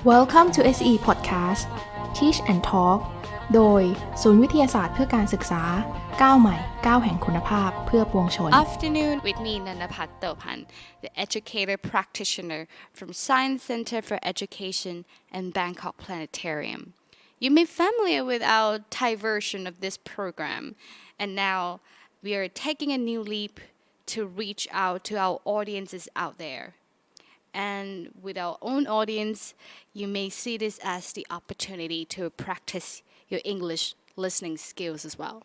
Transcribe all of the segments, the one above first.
Welcome to SE Podcast Teach&Talk โดยศูนย์วิทยาศาสตร์เพื่อการศึกษาก้าวใหม่ก้าวแห่งคุณภาพเพื่อปวงชน Afternoon with me Nanapat Topan, the educator practitioner from Science Center for Education and Bangkok Planetarium. You may be familiar with our Thai version of this program, and now we are taking a new leap to reach out to our audiences out there.And with our own audience, you may see this as the opportunity to practice your English listening skills as well.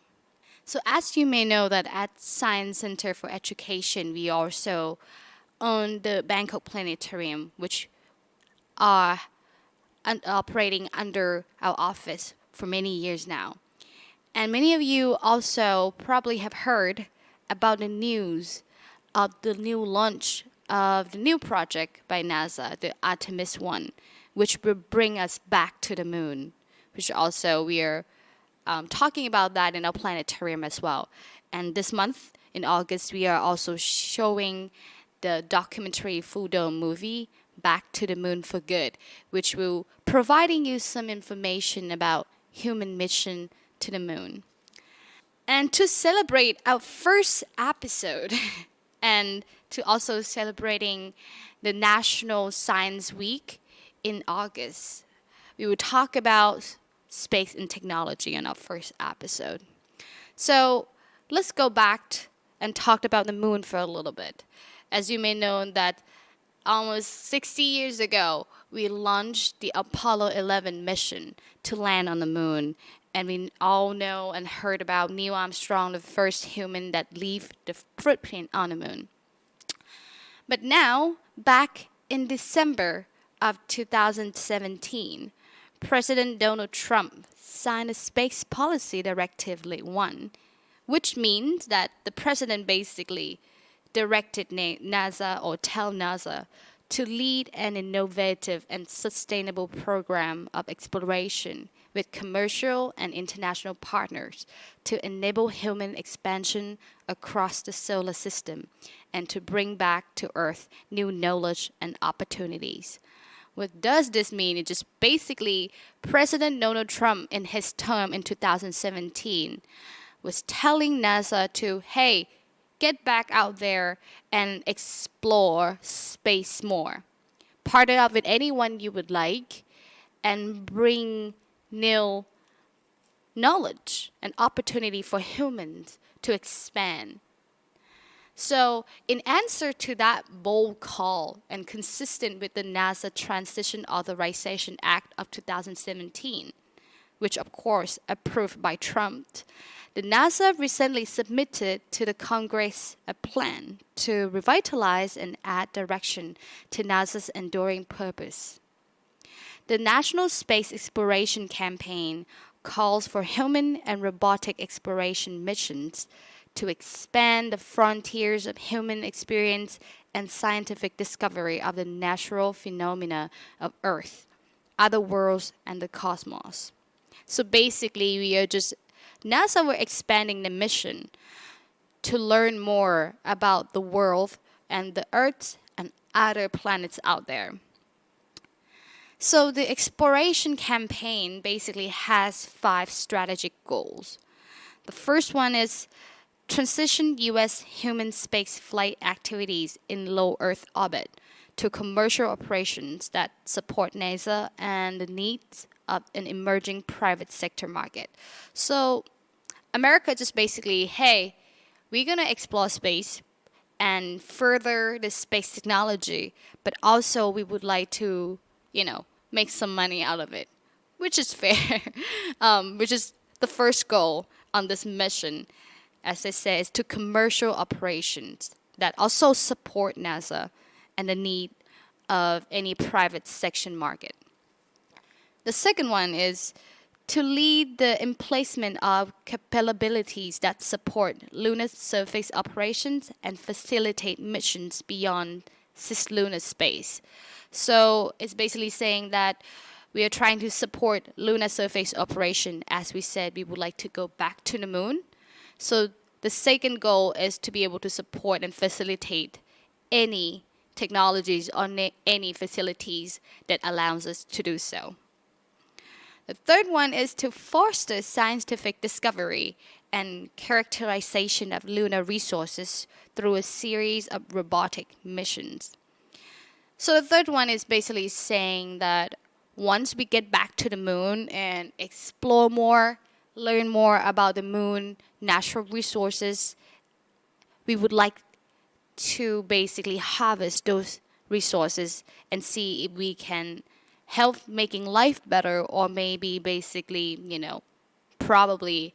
So as you may know that at Science Center for Education, we also own the Bangkok Planetarium, which are operating under our office for many years now. And many of you also probably have heard about the news of the new launch of the new project by NASA, the Artemis I, which will bring us back to the moon, which also we are talking about that in our planetarium as well. And this month, in August, we are also showing the documentary full dome movie, Back to the Moon for Good, which will providing you some information about human mission to the moon. And to celebrate our first episode, and to also celebrating the National Science Week in August, we will talk about space and technology in our first episode. So let's go back and talk about the moon for a little bit. As you may know that almost 60 years ago, we launched the Apollo 11 mission to land on the moon. And we all know and heard about Neil Armstrong, the first human that left the footprint on the moon.But now, back in December of 2017, President Donald Trump signed a Space Policy Directive Late 1, which means that the president basically directed NASA or tell NASA to lead an innovative and sustainable program of exploration with commercial and international partners to enable human expansion across the solar system and to bring back to Earth new knowledge and opportunities. What does this mean? It just basically President Donald Trump in his term in 2017 was telling NASA to, hey, get back out there and explore space more. Partner up with anyone you would like and bring new knowledge and opportunity for humans to expand.So, in answer to that bold call and consistent with the NASA Transition Authorization Act of 2017, which of course approved by Trump, the NASA recently submitted to the Congress a plan to revitalize and add direction to NASA's enduring purpose. The National Space Exploration Campaign calls for human and robotic exploration missions.to expand the frontiers of human experience and scientific discovery of the natural phenomena of Earth, other worlds, and the cosmos. So basically, NASA were expanding the mission to learn more about the world and the Earth and other planets out there. So the exploration campaign basically has 5 strategic goals. The first one is,transition U.S. human space flight activities in low Earth orbit to commercial operations that support NASA and the needs of an emerging private sector market. So America just basically, hey, we're going to explore space and further the space technology, but also we would like to, make some money out of it, which is fair, which is the first goal on this mission.As I say, is to commercial operations that also support NASA and the need of any private section market. The second one is to lead the emplacement of capabilities that support lunar surface operations and facilitate missions beyond cislunar space. So it's basically saying that we are trying to support lunar surface operation. As we said, we would like to go back to the moon.So the second goal is to be able to support and facilitate any technologies or any facilities that allows us to do so. The third one is to foster scientific discovery and characterization of lunar resources through a series of robotic missions. So the third one is basically saying that once we get back to the moon and explore more, learn more about the moon, natural resources, we would like to basically harvest those resources and see if we can help making life better or maybe basically, probably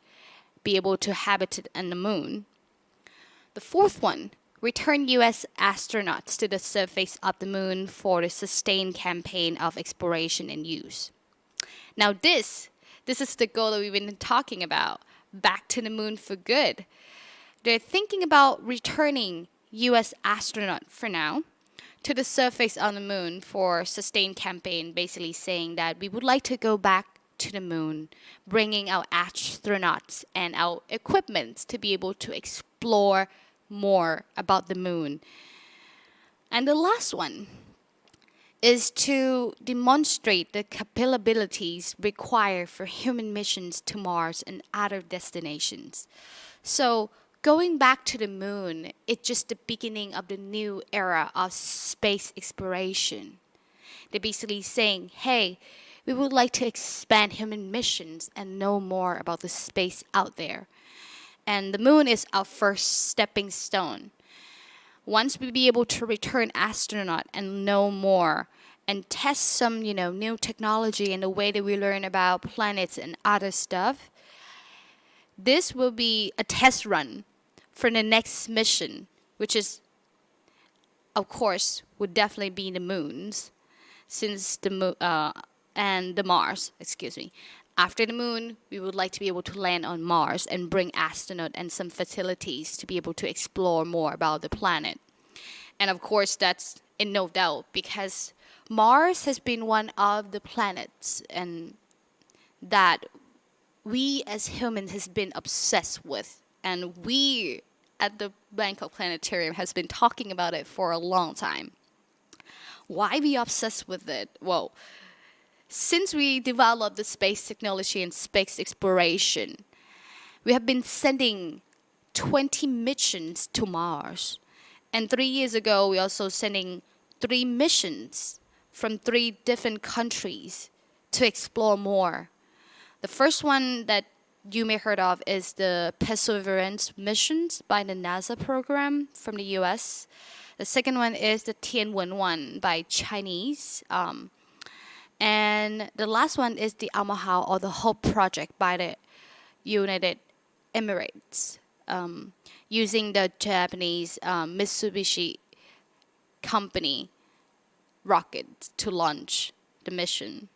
be able to habitate on the moon. The fourth one, return U.S. astronauts to the surface of the moon for the sustained campaign of exploration and use. Now this is the goal that we've been talking about, back to the moon for good. They're thinking about returning U.S. astronaut for now to the surface on the moon for sustained campaign, basically saying that we would like to go back to the moon, bringing our astronauts and our equipment to be able to explore more about the moon. And the last one is to demonstrate the capabilities required for human missions to Mars and other destinations. So going back to the moon, it's just the beginning of the new era of space exploration. They're basically saying, hey, we would like to expand human missions and know more about the space out there. And the moon is our first stepping stone. Once we be able to return astronaut and know more and test some, new technology and the way that we learn about planets and other stuff, this will be a test run for the next mission, which is, of course, would definitely be the moons, since and the Mars, After the moon, we would like to be able to land on Mars and bring astronauts and some facilities to be able to explore more about the planet. And of course, that's in no doubt because Mars has been one of the planets and that we as humans has been obsessed with. And we at the Bangkok Planetarium has been talking about it for a long time. Why we obsessed with it? Well, since we developed the space technology and space exploration, we have been sending 20 missions to Mars. And 3 years ago, we also sending 3 missions from 3 different countries to explore more. The first one that you may heard of is the Perseverance missions by the NASA program from the US. The second one is the Tianwen-1 by Chinese. And the last one is the Omaha or the Hope Project by the United Emirates, using the Japanese Mitsubishi company rocket to launch the mission.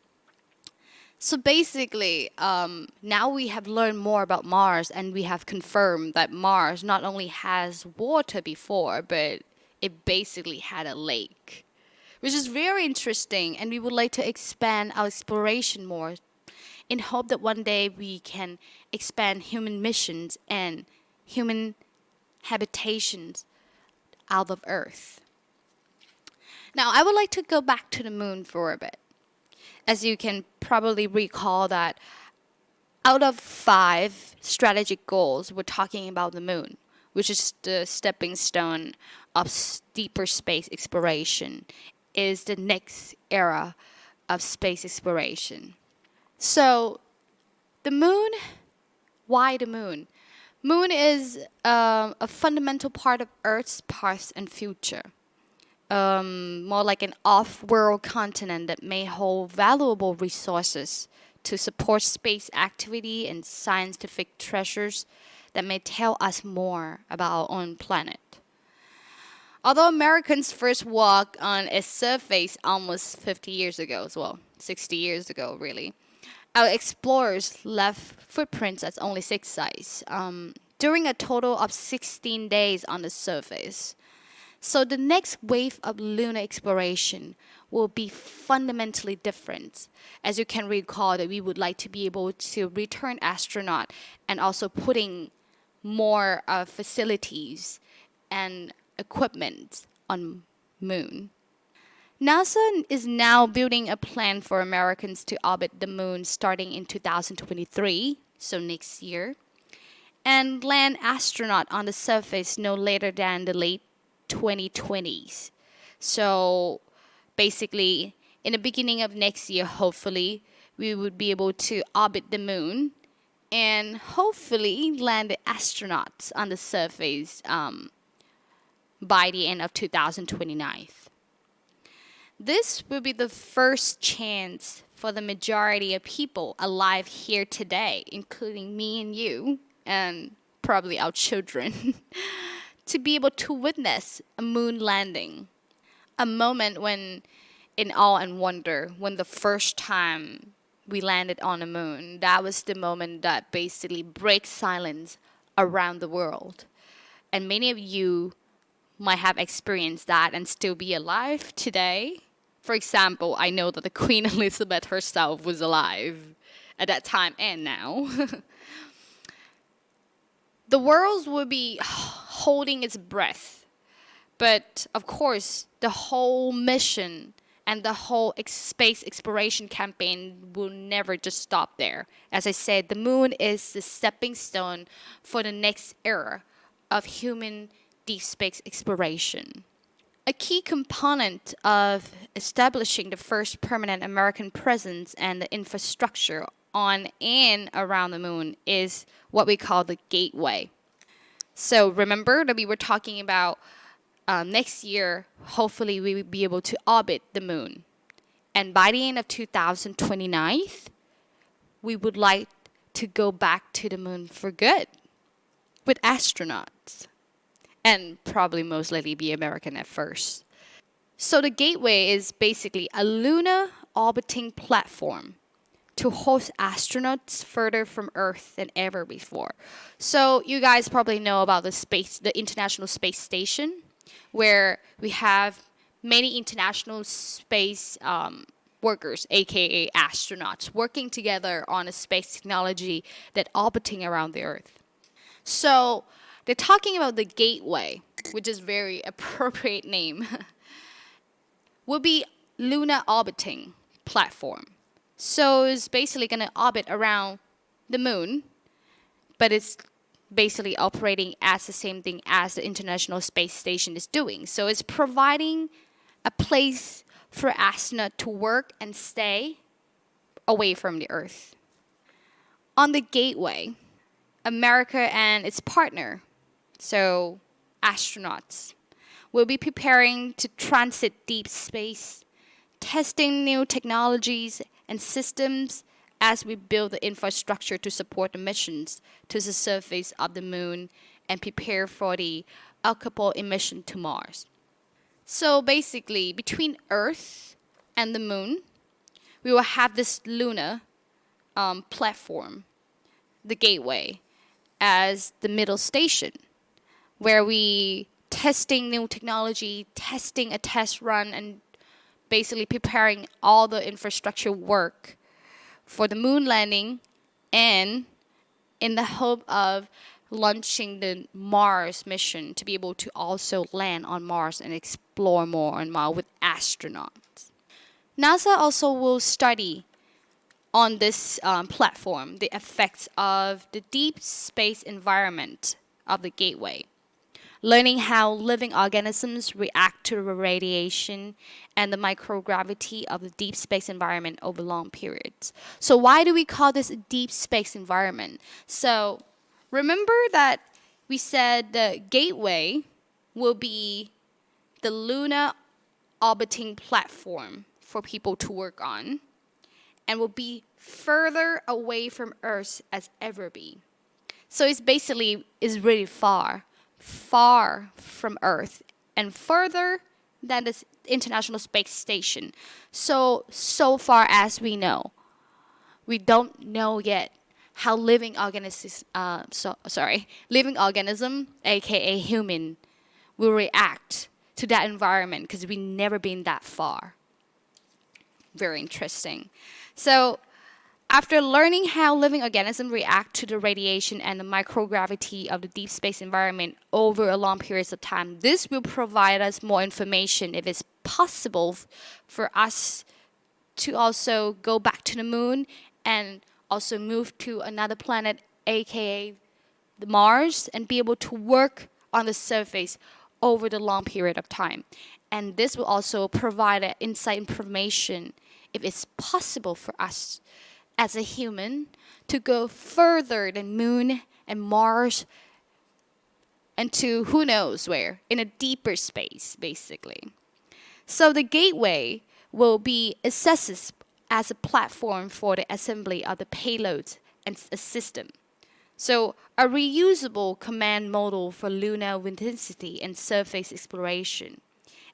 So basically, now we have learned more about Mars and we have confirmed that Mars not only has water before, but it basically had a lake, which is very interesting, and we would like to expand our exploration more in hope that one day we can expand human missions and human habitations out of Earth. Now, I would like to go back to the moon for a bit. As you can probably recall that out of 5 strategic goals, we're talking about the moon, which is the stepping stone of deeper space exploration, is the next era of space exploration. So, the moon, why the moon? Moon is a fundamental part of Earth's past and future. More like an off-world continent that may hold valuable resources to support space activity and scientific treasures that may tell us more about our own planet. Although Americans first walked on its surface almost 50 years ago, 60 years ago really, our explorers left footprints at only 6 sites, during a total of 16 days on the surface. So the next wave of lunar exploration will be fundamentally different. As you can recall that we would like to be able to return astronauts and also putting more facilities and equipment on moon. NASA is now building a plan for Americans to orbit the moon starting in 2023, so next year, and land astronaut on the surface no later than the late 2020s. So basically, in the beginning of next year, hopefully, we would be able to orbit the moon and hopefully land the astronauts on the surface by the end of 2029. This will be the first chance for the majority of people alive here today, including me and you, and probably our children, to be able to witness a moon landing. A moment when, in awe and wonder, when the first time we landed on the moon, that was the moment that basically breaks silence around the world. And many of you might have experienced that and still be alive today. For example, I know that the Queen Elizabeth herself was alive at that time and now. The world will be holding its breath. But of course, the whole mission and the whole space exploration campaign will never just stop there. As I said, the moon is the stepping stone for the next era of human deep space exploration. A key component of establishing the first permanent American presence and the infrastructure on and around the moon is what we call the gateway. So remember that we were talking about next year, hopefully we will be able to orbit the moon. And by the end of 2029, we would like to go back to the moon for good with astronauts. And probably most likely be American at first. So the gateway is basically a lunar orbiting platform to host astronauts further from Earth than ever before. So you guys probably know about the International Space Station, where we have many international space workers, aka astronauts, working together on a space technology that orbiting around the Earth. So they're talking about the gateway, which is a very appropriate name, will be lunar orbiting platform. So it's basically going to orbit around the moon, but it's basically operating as the same thing as the International Space Station is doing. So it's providing a place for astronauts to work and stay away from the Earth. On the gateway, America and its partner, so astronauts, will be preparing to transit deep space, testing new technologies and systems as we build the infrastructure to support the missions to the surface of the moon and prepare for the alcohol mission to Mars. So basically, between Earth and the moon, we will have this lunar platform, the gateway, as the middle station, where we testing new technology, testing a test run, and basically preparing all the infrastructure work for the moon landing, and in the hope of launching the Mars mission to be able to also land on Mars and explore more on Mars with astronauts. NASA also will study on this platform the effects of the deep space environment of the gateway, learning how living organisms react to the radiation and the microgravity of the deep space environment over long periods. So why do we call this a deep space environment? So remember that we said the gateway will be the lunar orbiting platform for people to work on and will be further away from Earth as ever be. So it's basically is really far from Earth and further than the International Space Station. So far as we know, we don't know yet how living organism, aka human, will react to that environment because we've never been that far. Very interesting. So After learning how living organisms react to the radiation and the microgravity of the deep space environment over a long periods of time, this will provide us more information if it's possible for us to also go back to the moon and also move to another planet, aka the Mars, and be able to work on the surface over the long period of time. And this will also provide insight information if it's possible for us as a human to go further than moon and Mars and to who knows where, in a deeper space, basically. So the gateway will be assessed as a platform for the assembly of the payloads and a system. So a reusable command model for lunar intensity and surface exploration,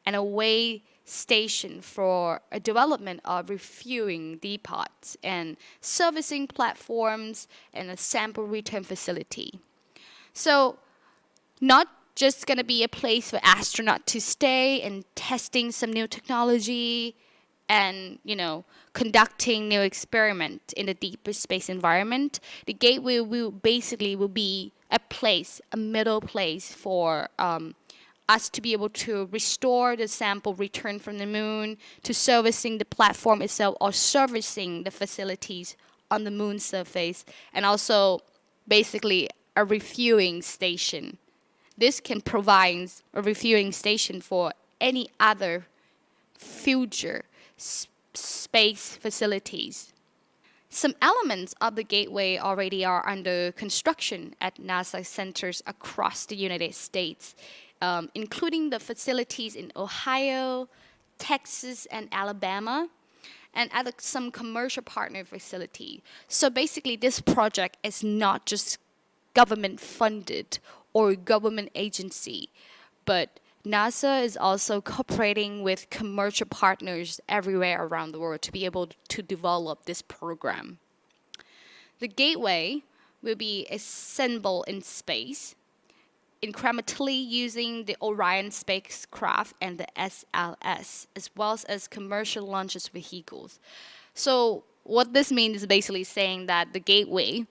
and a way station for a development of refueling depots and servicing platforms and a sample return facility. So not just going to be a place for astronauts to stay and testing some new technology and, conducting new experiment in the deeper space environment. The gateway will be a middle place for us to be able to restore the sample return from the moon, to servicing the platform itself or servicing the facilities on the moon surface, and also basically a refueling station. This can provide a refueling station for any other future space facilities. Some elements of the gateway already are under construction at NASA centers across the United States, including the facilities in Ohio, Texas, and Alabama, and at some commercial partner facility. So basically, this project is not just government funded or government agency, but NASA is also cooperating with commercial partners everywhere around the world to be able to develop this program. The gateway will be assembled in space, incrementally using the Orion spacecraft and the SLS, as well as commercial launch vehicles. So what this means is basically saying that the gateway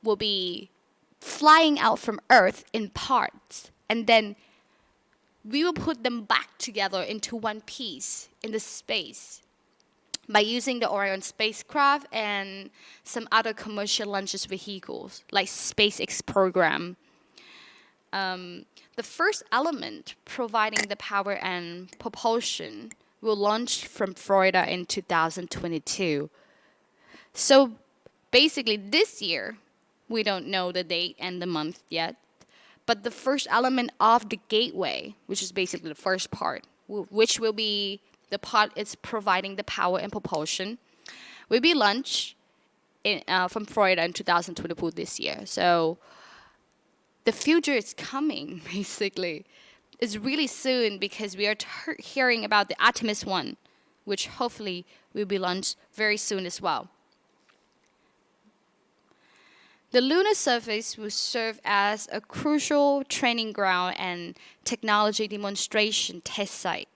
will be flying out from Earth in parts, and then we will put them back together into one piece in the space by using the Orion spacecraft and some other commercial launch vehicles like SpaceX program. The first element providing the power and propulsion will launch from Florida in 2022. So basically this year, we don't know the date and the month yet, but the first element of the gateway, which is basically the first part, which will be the part it's providing the power and propulsion, will be launched from Florida in 2022 this year. So the future is coming, basically. It's really soon because we are hearing about the Artemis I, which hopefully will be launched very soon as well. The lunar surface will serve as a crucial training ground and technology demonstration test site.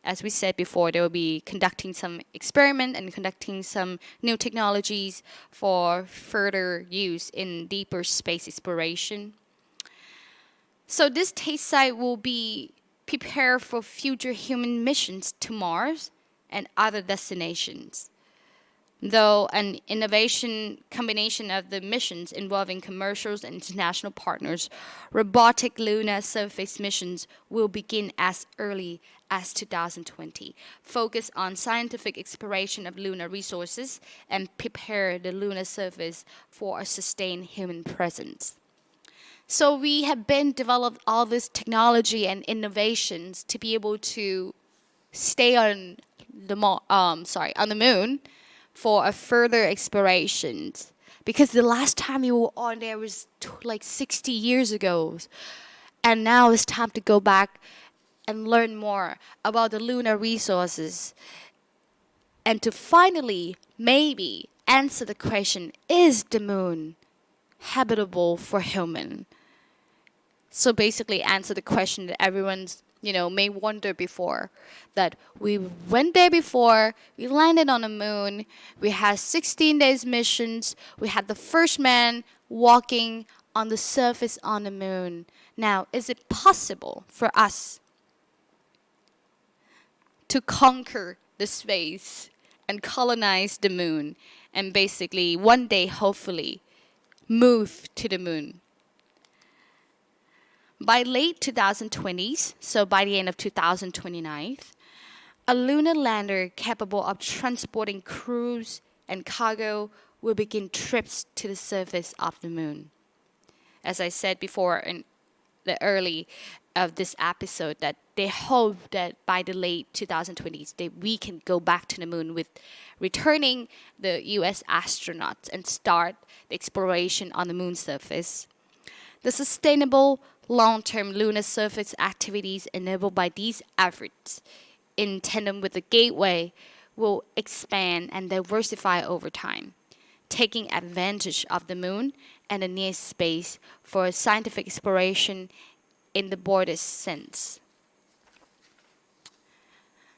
As we said before, they will be conducting some experiment and conducting some new technologies for further use in deeper space exploration. So this test site will be prepared for future human missions to Mars and other destinations. Though an innovation combination of the missions involving commercials and international partners, robotic lunar surface missions will begin as early as 2020, focus on scientific exploration of lunar resources and prepare the lunar surface for a sustained human presence. So we have been developed all this technology and innovations to be able to stay on the moon for a further explorations, because the last time you were on there was like 60 years ago, and now it's time to go back and learn more about the lunar resources and to finally maybe answer the question, is the moon habitable for human? So basically answer the question that everyone's may wonder before that we went there before, we landed on the moon, we had 16 days missions, we had the first man walking on the surface on the moon. Now, is it possible for us to conquer the space and colonize the moon and basically one day, hopefully, move to the moon? By late 2020s, so by the end of 2029, a lunar lander capable of transporting crews and cargo will begin trips to the surface of the moon. As I said before in the early of this episode, that they hope that by the late 2020s that we can go back to the moon with returning the US astronauts and start the exploration on the moon's surface. The sustainable long-term lunar surface activities enabled by these efforts in tandem with the gateway will expand and diversify over time, taking advantage of the moon and the near space for scientific exploration in the broadest sense.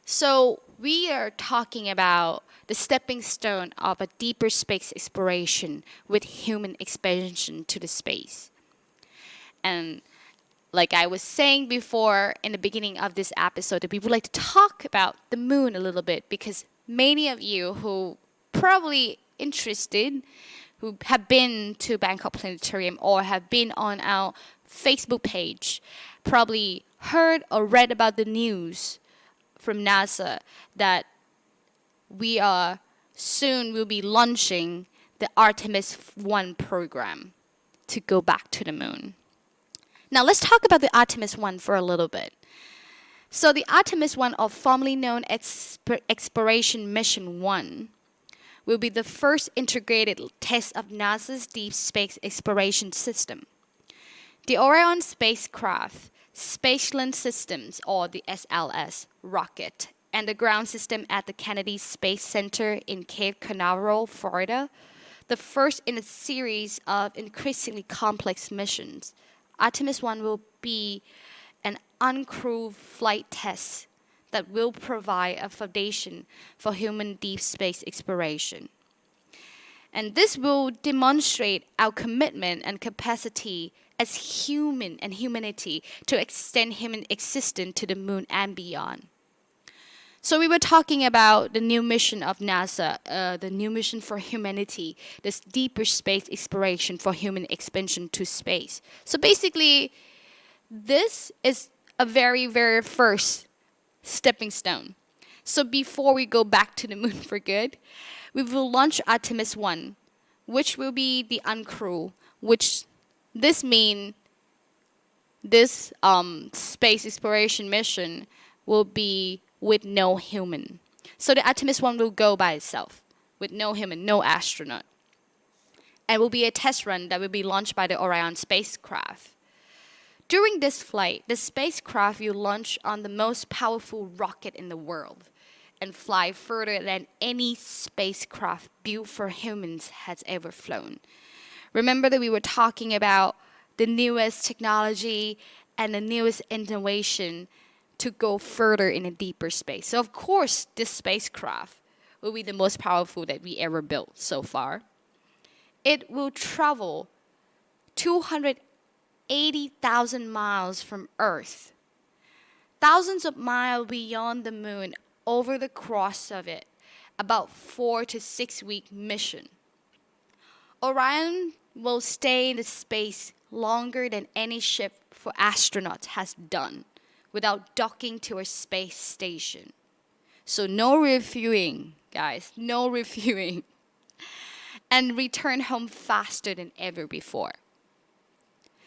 So we are talking about the stepping stone of a deeper space exploration with human expansion to the space. And like I was saying before in the beginning of this episode, that we would like to talk about the moon a little bit, because many of you who probably interested, who have been to Bangkok Planetarium or have been on our Facebook page, probably heard or read about the news from NASA that we are soon will be launching the Artemis I program to go back to the moon. Now let's talk about the Artemis I for a little bit. So the Artemis I, or formerly known as Exploration Mission 1, will be the first integrated test of NASA's deep space exploration system. The Orion spacecraft, Space Launch Systems, or the SLS, rocket, and the ground system at the Kennedy Space Center in Cape Canaveral, Florida, the first in a series of increasingly complex missions. Artemis I will be an uncrewed flight test that will provide a foundation for human deep space exploration. And this will demonstrate our commitment and capacity as human and humanity to extend human existence to the moon and beyond. So we were talking about the new mission of NASA, the new mission for humanity, this deeper space exploration for human expansion to space. So basically, this is a very, very first stepping stone. So before we go back to the moon for good, we will launch Artemis I, which will be the uncrew, which this means this space exploration mission will be with no human. So the Artemis I will go by itself, with no human, no astronaut. And will be a test run that will be launched by the Orion spacecraft. During this flight, the spacecraft will launch on the most powerful rocket in the world and fly further than any spacecraft built for humans has ever flown. Remember that we were talking about the newest technology and the newest innovation to go further in a deeper space. So of course, this spacecraft will be the most powerful that we ever built so far. It will travel 280,000 miles from Earth, thousands of miles beyond the moon over the course of it, about 4 to 6 week mission. Orion will stay in the space longer than any ship for astronauts has done, without docking to a space station. So no refueling, guys, no refueling. And return home faster than ever before.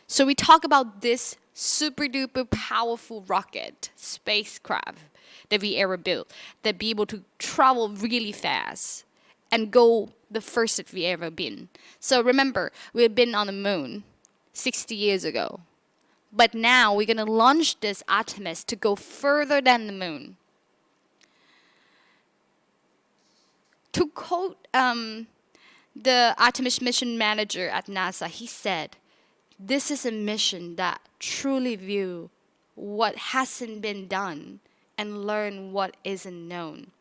So we talk about this super duper powerful rocket, spacecraft that we ever built, that be able to travel really fast and go the first that we ever been. So remember, we've been on the moon 60 years ago. But now we're going to launch this Artemis to go further than the moon. To quote the Artemis mission manager at NASA, he said, "This is a mission that truly view what hasn't been done and learn what isn't known,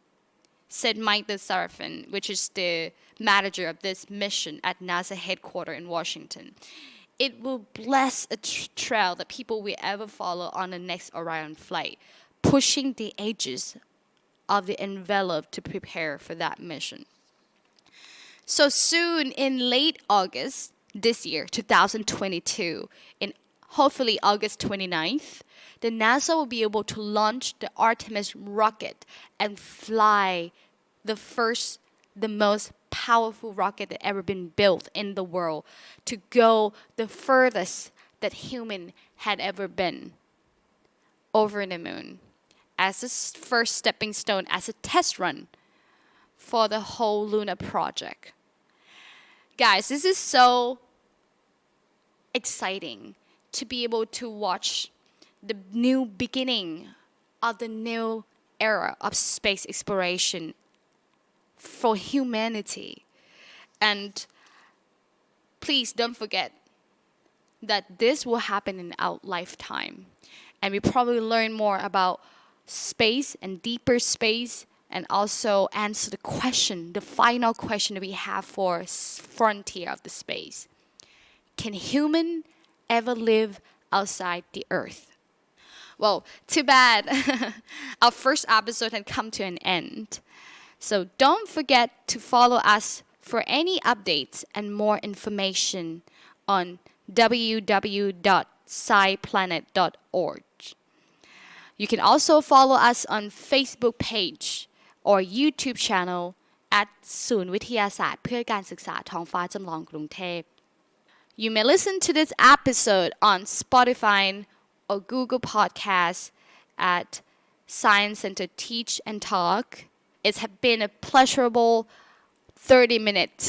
said Mike the Seraphin, which is the manager of this mission at NASA headquarters in Washington. It will bless a trail that people will ever follow on the next Orion flight, pushing the edges of the envelope to prepare for that mission. So soon, in late August this year, 2022, in hopefully August 29th, the NASA will be able to launch the Artemis rocket and fly the most powerful rocket that ever been built in the world to go the furthest that human had ever been over the moon as a first stepping stone, as a test run for the whole lunar project. Guys, this is so exciting to be able to watch the new beginning of the new era of space exploration for humanity. And please don't forget that this will happen in our lifetime. And we probably learn more about space and deeper space, and also answer the question, the final question that we have for frontier of the space. Can human ever live outside the Earth? Well, too bad. Our first episode had come to an end. So don't forget to follow us for any updates and more information on www.sciplanet.org. You can also follow us on Facebook page or YouTube channel at ศูนย์วิทยาศาสตร์เพื่อการศึกษาท้องฟ้าจำลองกรุงเทพ You may listen to this episode on Spotify or Google Podcasts at Science&Ed Teach&Talk. It's been a pleasurable 30 minutes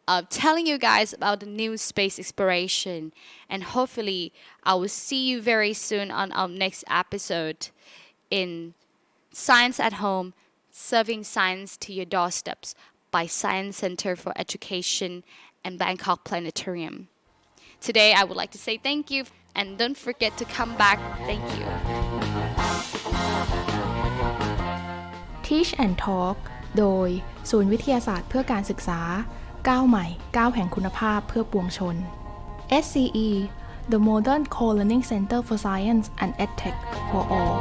of telling you guys about the new space exploration, and hopefully I will see you very soon on our next episode in Science at Home, serving science to your doorsteps by Science Center for Education and Bangkok Planetarium. Today I would like to say thank you, and don't forget to come back. Thank you. Teach and Talk โดยศูนย์วิทยาศาสตร์เพื่อการศึกษาก้าวใหม่ก้าวแห่งคุณภาพเพื่อปวงชน SCE The Modern Co-Learning Center for Science and Ed-tech for All